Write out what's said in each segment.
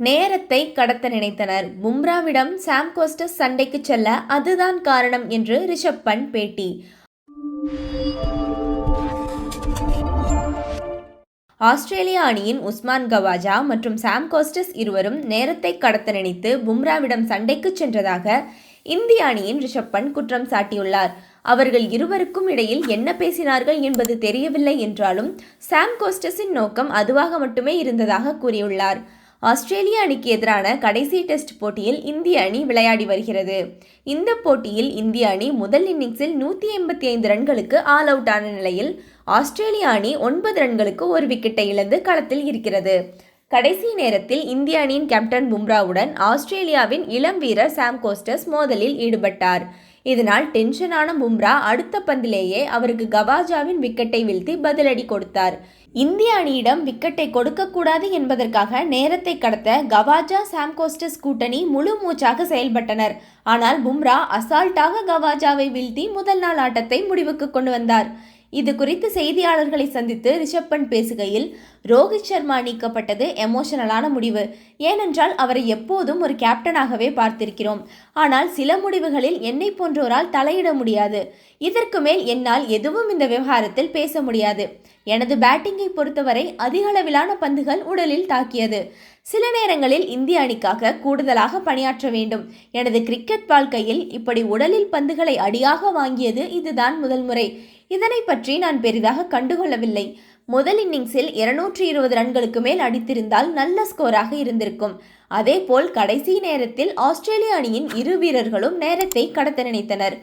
நேரத்தை கடத்த நினைத்தனர். பும்ராவிடம் சாம் கோஸ்டஸ் சண்டைக்கு செல்ல அதுதான் காரணம் என்று ரிஷப் பண்ட் பேட்டி. ஆஸ்திரேலிய அணியின் உஸ்மான் கவாஜா மற்றும் சாம் கோஸ்டஸ் இருவரும் நேரத்தை கடத்த நினைத்து பும்ராவிடம் சண்டைக்கு சென்றதாக இந்திய அணியின் ரிஷப் பண்ட் குற்றம் சாட்டியுள்ளார். அவர்கள் இருவருக்கும் இடையில் என்ன பேசினார்கள் என்பது தெரியவில்லை என்றாலும் சாம் கோஸ்டஸின் நோக்கம் அதுவாக மட்டுமே இருந்ததாக கூறியுள்ளார். ஆஸ்திரேலிய அணிக்கு எதிரான கடைசி டெஸ்ட் போட்டியில் இந்திய அணி விளையாடி வருகிறது. இந்த போட்டியில் இந்திய அணி முதல் இன்னிங்ஸில் 185 ரன்களுக்கு ஆல் அவுட் ஆன நிலையில் ஆஸ்திரேலிய அணி 9 ரன்களுக்கு ஒரு விக்கெட்டை இழந்து களத்தில் இருக்கிறது. கடைசி நேரத்தில் இந்திய அணியின் கேப்டன் பும்ராவுடன் ஆஸ்திரேலியாவின் இளம் வீரர் சாம் கோஸ்டஸ் மோதலில் ஈடுபட்டார். இதனால் டென்ஷனான பும்ரா அடுத்த பந்திலேயே அவருக்கு கவாஜாவின் விக்கெட்டை வீழ்த்தி பதிலடி கொடுத்தார். இந்திய அணியிடம் விக்கெட்டை கொடுக்கக்கூடாது என்பதற்காக நேரத்தை கடத்த கவாஜா சாம் கோஸ்டஸ் கூட்டணி முழு மூச்சாக செயல்பட்டனர். ஆனால் பும்ரா அசால்ட்டாக கவாஜாவை வீழ்த்தி முதல் நாள் ஆட்டத்தை முடிவுக்கு கொண்டு வந்தார். இது குறித்து செய்தியாளர்களை சந்தித்து ரிஷப் பண்ட் பேசுகையில், ரோஹித் சர்மா நீக்கப்பட்டது எமோஷனலான முடிவு. ஏனென்றால் அவரை எப்போதும் ஒரு கேப்டனாகவே பார்த்திருக்கிறோம். ஆனால் சில முடிவுகளில் என்னை போன்றோரால் தலையிட முடியாது. இதற்கு மேல் என்னால் எதுவும் இந்த விவகாரத்தில் பேச முடியாது. எனது பேட்டிங்கை பொறுத்தவரை அதிகளவிலான பந்துகள் உடலில் தாக்கியது. சில நேரங்களில் இந்திய அணிக்காக கூடுதலாக பணியாற்ற வேண்டும். எனது கிரிக்கெட் வாழ்க்கையில் இப்படி உடலில் பந்துகளை அடியாக வாங்கியது இதுதான் முதல் முறை. இதனை பற்றி நான் பெரிதாக கண்டுகொள்ளவில்லை. முதல் இன்னிங்ஸில் 220 ரன்களுக்கு மேல் அடித்திருந்தால் நல்ல ஸ்கோராக இருந்திருக்கும். அதேபோல் கடைசி நேரத்தில் ஆஸ்திரேலிய அணியின் இரு வீரர்களும் நேரத்தை கடத்த நினைத்தனர்.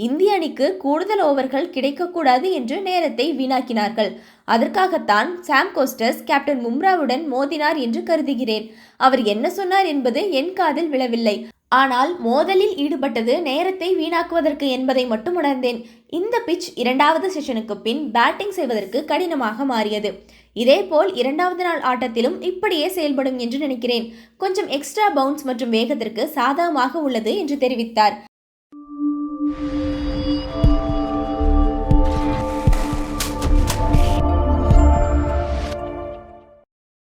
இந்திய அணிக்கு கூடுதல் ஓவர்கள் கிடைக்கக்கூடாது என்று நேரத்தை வீணாக்கினார்கள். அதற்காகத்தான் சாம் கோஸ்டஸ் கேப்டன் பும்ராவுடன் மோதினார் என்று கருதுகிறேன். அவர் என்ன சொன்னார் என்பது என் காதில் விழவில்லை. ஆனால் மோதலில் ஈடுபட்டது நேரத்தை வீணாக்குவதற்கு என்பதை மட்டும் உணர்ந்தேன். இந்த பிட்ச் 2வது செஷனுக்கு பின் பேட்டிங் செய்வதற்கு கடினமாக மாறியது. இதேபோல் 2வது நாள் ஆட்டத்திலும் இப்படியே செயல்படும் என்று நினைக்கிறேன். கொஞ்சம் எக்ஸ்ட்ரா பவுன்ஸ் மற்றும் வேகத்திற்கு சாதகமாக உள்ளது என்று தெரிவித்தார்.